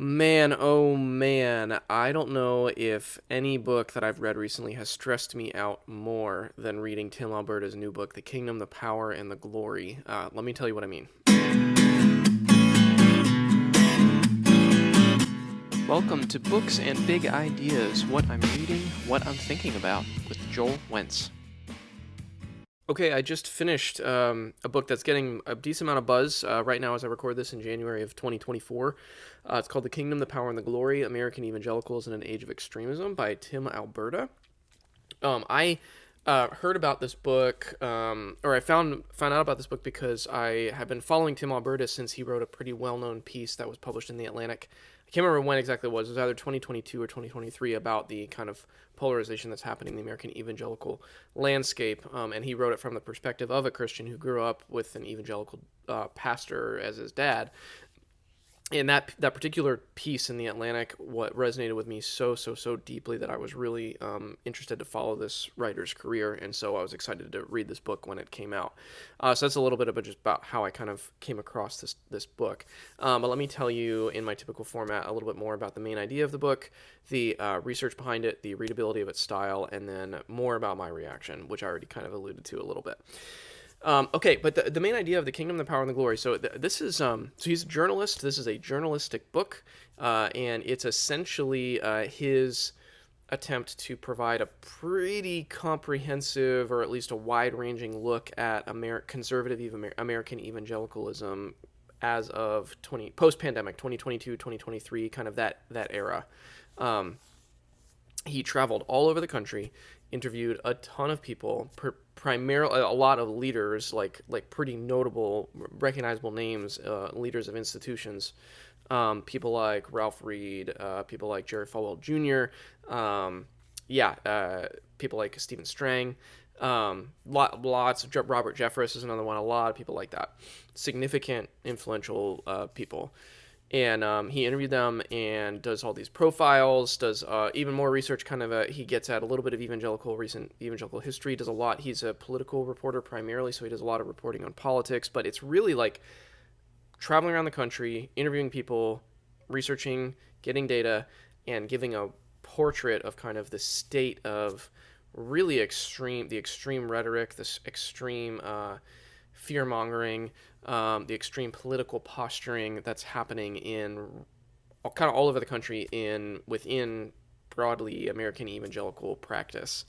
Man, oh man, I don't know if any book that I've read recently has stressed me out more than reading Tim Alberta's new book, The Kingdom, the Power, and the Glory. Let me tell you what I mean. Welcome to Books and Big Ideas, what I'm reading, what I'm thinking about, with Joel Wentz. Okay, I just finished a book that's getting a decent amount of buzz right now as I record this in January of 2024. It's called The Kingdom, the Power, and the Glory, American Evangelicals in an Age of Extremism by Tim Alberta. I heard about this book, or I found out about this book because I have been following Tim Alberta since he wrote a pretty well-known piece that was published in The Atlantic. I can't remember when exactly it was. It was either 2022 or 2023 about the kind of polarization that's happening in the American evangelical landscape, and he wrote it from the perspective of a Christian who grew up with an evangelical pastor as his dad. And that particular piece in The Atlantic, what resonated with me so deeply that I was really interested to follow this writer's career, and so I was excited to read this book when it came out. So that's a little bit about how I kind of came across this book. But let me tell you, in my typical format, a little bit more about the main idea of the book, the research behind it, the readability of its style, and then more about my reaction, which I already kind of alluded to a little bit. Okay, but the main idea of The Kingdom, the Power, and the Glory. So this is so he's a journalist. This is a journalistic book, and it's essentially his attempt to provide a pretty comprehensive, or at least a wide-ranging look at conservative American evangelicalism as of post-pandemic, 2022, 2023, kind of that era. He traveled all over the country, interviewed a ton of people, primarily a lot of leaders, like pretty notable, recognizable names, leaders of institutions, people like Ralph Reed, people like Jerry Falwell Jr., people like Stephen Strang, lots of Robert Jeffress is another one, a lot of people like that, significant, influential people. And he interviewed them and does all these profiles, does even more research, he gets at a little bit of recent evangelical history, does a lot. He's a political reporter primarily, so he does a lot of reporting on politics, but it's really like traveling around the country, interviewing people, researching, getting data, and giving a portrait of kind of the state of really the extreme rhetoric, this extreme fear-mongering, the extreme political posturing that's happening in kind of all over the country within broadly American evangelical practice.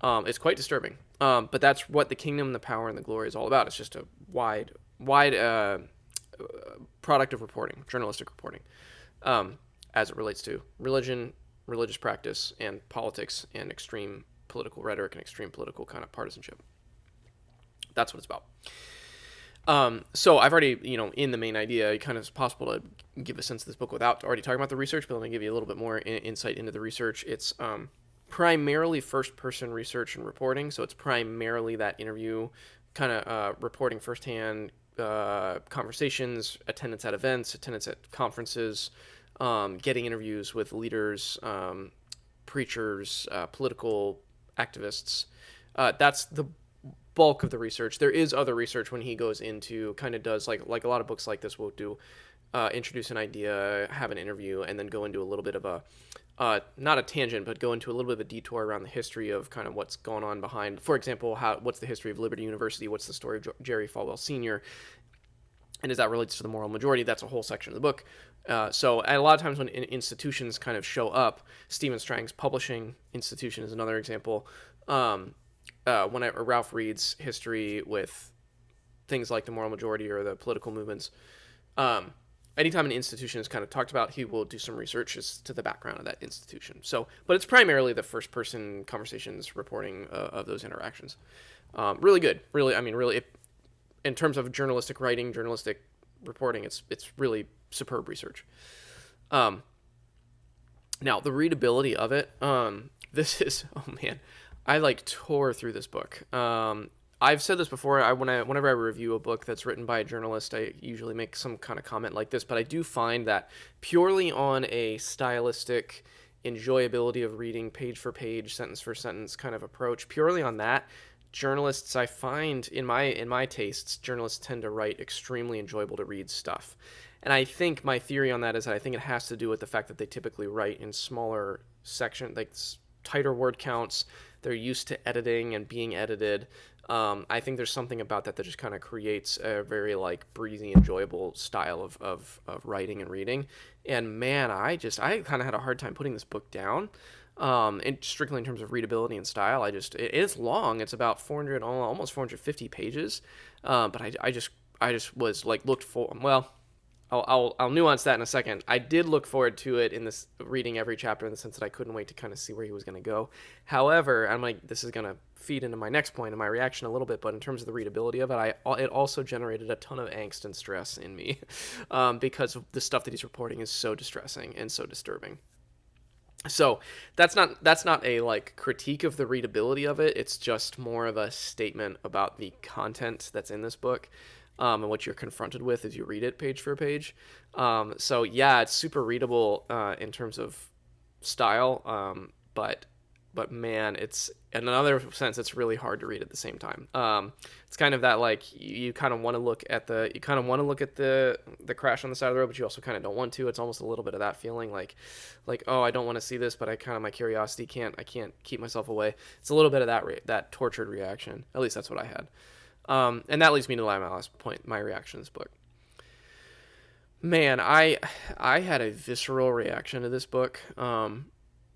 It's quite disturbing, but that's what The Kingdom, the Power, and the Glory is all about. It's just a wide product of reporting, journalistic reporting, as it relates to religion, religious practice, and politics, and extreme political rhetoric and extreme political kind of partisanship. That's what it's about. So I've already, in the main idea, it kind of is possible to give a sense of this book without already talking about the research, but let me give you a little bit more insight into the research. It's primarily first-person research and reporting, so it's primarily that interview, kind of reporting firsthand, conversations, attendance at events, attendance at conferences, getting interviews with leaders, preachers, political activists. That's the bulk of the research. There is other research when he goes into, kind of does like a lot of books like this will do, introduce an idea, have an interview, and then go into a little bit of a not a tangent, but go into a little bit of a detour around the history of kind of what's going on behind, for example, what's the history of Liberty University, what's the story of Jerry Falwell Sr., and as that relates to the moral majority. That's a whole section of the book. So a lot of times when institutions kind of show up, Stephen Strang's publishing institution is another example. Whenever Ralph Reed's history with things like the moral majority or the political movements, anytime an institution is kind of talked about, he will do some research as to the background of that institution. So, but it's primarily the first-person conversations, reporting of those interactions. Really good. Really, in terms of journalistic writing, journalistic reporting, it's really superb research. Now, the readability of it, this is, oh man, I tore through this book. I've said this before. Whenever I review a book that's written by a journalist, I usually make some kind of comment like this. But I do find that purely on a stylistic enjoyability of reading, page for page, sentence for sentence kind of approach, purely on that, journalists, I find in my tastes, journalists tend to write extremely enjoyable to read stuff. And I think my theory on that is that I think it has to do with the fact that they typically write in smaller section, like tighter word counts. They're used to editing and being edited. I think there's something about that that just kind of creates a very like breezy, enjoyable style of writing and reading. And man, I kind of had a hard time putting this book down. And strictly in terms of readability and style, it's long. It's about 400, almost 450 pages. But I just was like looked for. Well, I'll nuance that in a second. I did look forward to it in this reading every chapter in the sense that I couldn't wait to kind of see where he was going to go. However, I'm like, this is going to feed into my next point and my reaction a little bit, but in terms of the readability of it, it also generated a ton of angst and stress in me because the stuff that he's reporting is so distressing and so disturbing. So that's not a like critique of the readability of it. It's just more of a statement about the content that's in this book, and what you're confronted with as you read it page for page. So yeah, it's super readable in terms of style, but man, it's in another sense it's really hard to read at the same time. It's kind of that like you kind of want to look at the crash on the side of the road, but you also kind of don't want to. It's almost a little bit of that feeling like oh, I don't want to see this, but my curiosity can't keep myself away. It's a little bit of that tortured reaction. At least that's what I had. And that leads me to my last point, my reaction to this book. Man, I had a visceral reaction to this book.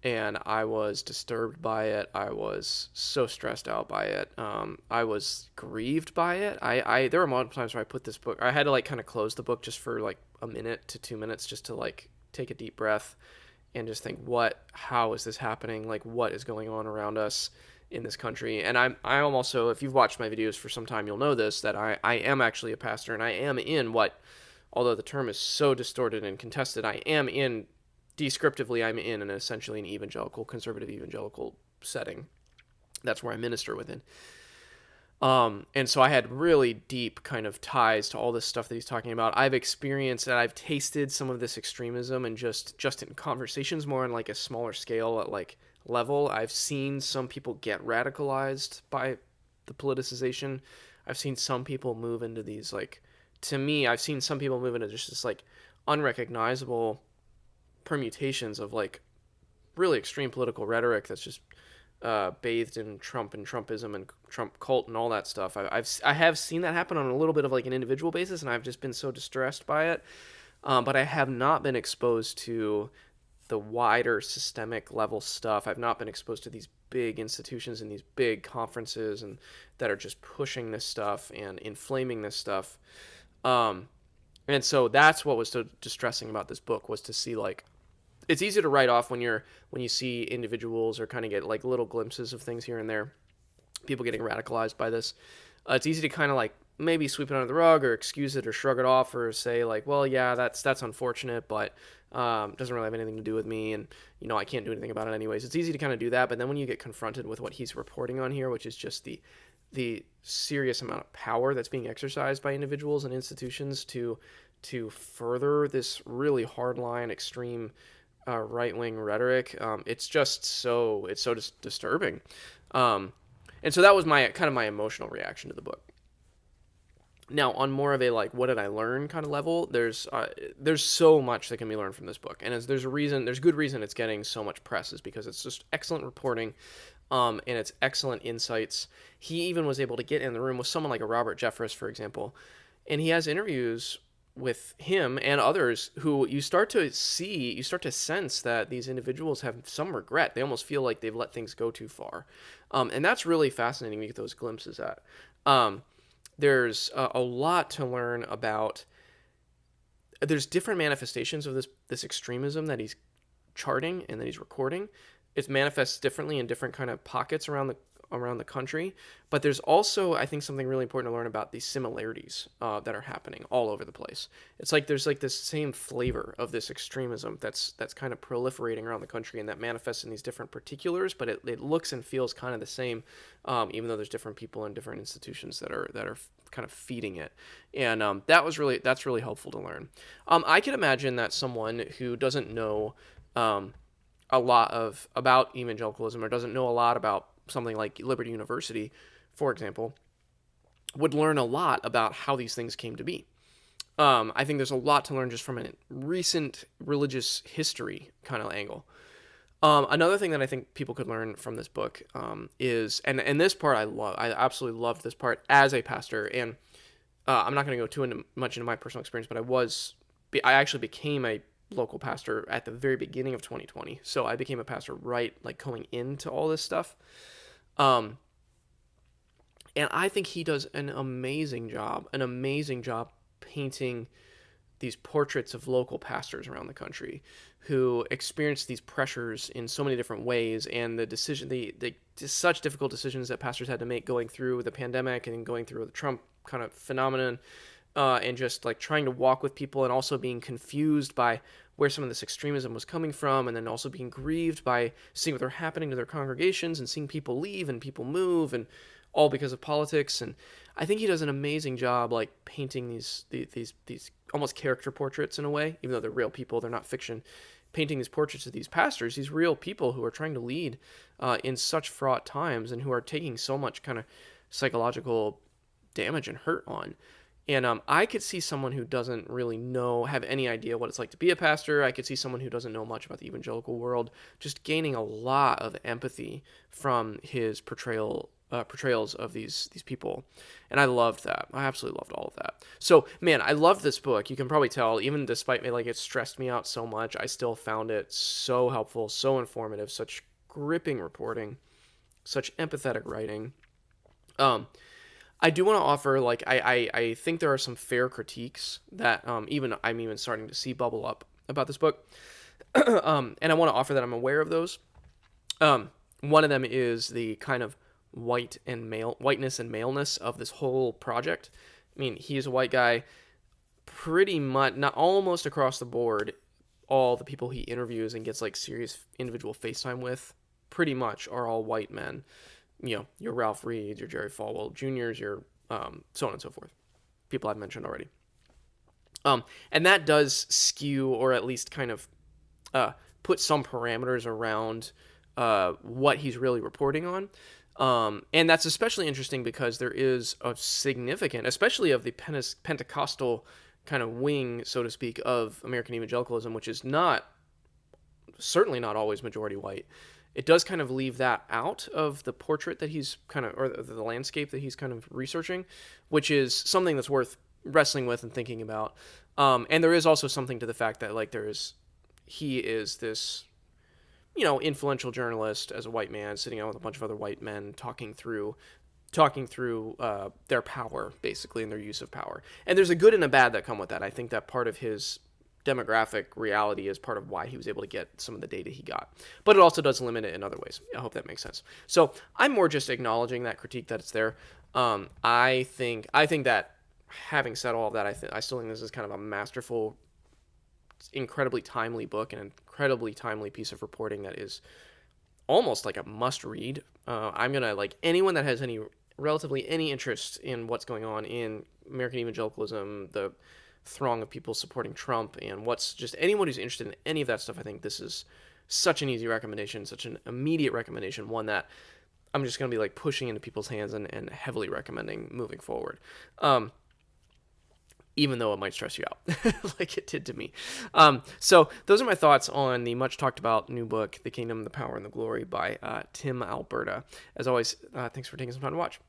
And I was disturbed by it. I was so stressed out by it. I was grieved by it. There were multiple times where I put this book, I had to like kind of close the book just for like a minute to 2 minutes just to like take a deep breath and just think, how is this happening? Like, what is going on around us in this country? And I am also, if you've watched my videos for some time, you'll know this, that I am actually a pastor, and I am in although the term is so distorted and contested, descriptively, I'm in essentially an conservative evangelical setting. That's where I minister within. And so I had really deep kind of ties to all this stuff that he's talking about. I've experienced and I've tasted some of this extremism, and just in conversations more on like a smaller scale at like level. I've seen some people get radicalized by the politicization. I've seen some people move into these I've seen some people move into just this like unrecognizable permutations of like really extreme political rhetoric that's just bathed in Trump and Trumpism and Trump cult and all that stuff. I have seen that happen on a little bit of like an individual basis, and I've just been so distressed by it. But I have not been exposed to the wider systemic level stuff. I've not been exposed to these big institutions and these big conferences and that are just pushing this stuff and inflaming this stuff. And so that's what was so distressing about this book, was to see like, it's easy to write off when you see individuals or kind of get like little glimpses of things here and there, people getting radicalized by this. It's easy to kind of like maybe sweep it under the rug or excuse it or shrug it off or say like, well, yeah, that's unfortunate, but doesn't really have anything to do with me, and I can't do anything about it anyways. It's easy to kind of do that, but then when you get confronted with what he's reporting on here, which is just the serious amount of power that's being exercised by individuals and institutions to further this really hardline, extreme right-wing rhetoric, it's so disturbing. And so that was my emotional reaction to the book. Now, on more of a like, what did I learn kind of level, there's so much that can be learned from this book, and there's good reason it's getting so much press, is because it's just excellent reporting, and it's excellent insights. He even was able to get in the room with someone like a Robert Jeffress, for example, and he has interviews with him and others who you start to sense that these individuals have some regret. They almost feel like they've let things go too far. And that's really fascinating to get those glimpses at. There's a lot to learn about. There's different manifestations of this extremism that he's charting and that he's recording. It manifests differently in different kind of pockets around the country, but there's also, I think, something really important to learn about these similarities that are happening all over the place. It's like there's like this same flavor of this extremism that's kind of proliferating around the country, and that manifests in these different particulars, but it looks and feels kind of the same, even though there's different people and different institutions that are kind of feeding it. And that's really helpful to learn. I can imagine that someone who doesn't know a lot about evangelicalism, or doesn't know a lot about something like Liberty University, for example, would learn a lot about how these things came to be. I think there's a lot to learn just from a recent religious history kind of angle. Another thing that I think people could learn from this book is, and this part I absolutely loved this part as a pastor, and I'm not going to go much into my personal experience, but I actually became a local pastor at the very beginning of 2020, so I became a pastor right like going into all this stuff, and I think he does an amazing job painting these portraits of local pastors around the country who experience these pressures in so many different ways, and the such difficult decisions that pastors had to make going through the pandemic and going through the Trump kind of phenomenon, and just like trying to walk with people and also being confused by where some of this extremism was coming from, and then also being grieved by seeing what they're happening to their congregations and seeing people leave and people move, and all because of politics. And I think he does an amazing job like painting these almost character portraits in a way, even though they're real people, they're not fiction. Painting these portraits of these pastors, these real people who are trying to lead in such fraught times and who are taking so much kind of psychological damage and hurt on. And I could see someone who doesn't really have any idea what it's like to be a pastor. I could see someone who doesn't know much about the evangelical world just gaining a lot of empathy from his portrayals of these people. And I loved that. I absolutely loved all of that. So, man, I love this book. You can probably tell, even despite me, like, it stressed me out so much, I still found it so helpful, so informative, such gripping reporting, such empathetic writing. I do want to offer, like, I think there are some fair critiques that I'm even starting to see bubble up about this book. And I want to offer that I'm aware of those. One of them is the kind of whiteness and maleness of this whole project. I mean, he's a white guy, pretty much, not almost across the board. All the people he interviews and gets like serious individual FaceTime with, pretty much are all white men. You know, your Ralph Reeds, your Jerry Falwell Juniors, your so on and so forth. People I've mentioned already. And that does skew, or at least kind of put some parameters around what he's really reporting on. And that's especially interesting because there is a significant, especially of the Pentecostal kind of wing, so to speak, of American evangelicalism, which is certainly not always majority white. It does kind of leave that out of the portrait that he's kind of, or the landscape that he's kind of researching, which is something that's worth wrestling with and thinking about. And there is also something to the fact that like he is this, influential journalist as a white man sitting out with a bunch of other white men talking through their power, basically, and their use of power. And there's a good and a bad that come with that. I think that part of his demographic reality is part of why he was able to get some of the data he got. But it also does limit it in other ways. I hope that makes sense. So I'm more just acknowledging that critique that it's there. I think that having said all of that, I still think this is kind of a masterful, incredibly timely book, and an incredibly timely piece of reporting that is almost like a must read. I'm going to, like, anyone that has relatively any interest in what's going on in American evangelicalism, the throng of people supporting Trump, and anyone who's interested in any of that stuff, I think this is such an easy recommendation, such an immediate recommendation, one that I'm just going to be like pushing into people's hands and heavily recommending moving forward. Even though it might stress you out like it did to me. So those are my thoughts on the much talked about new book, The Kingdom, the Power, and the Glory by Tim Alberta. As always, thanks for taking some time to watch.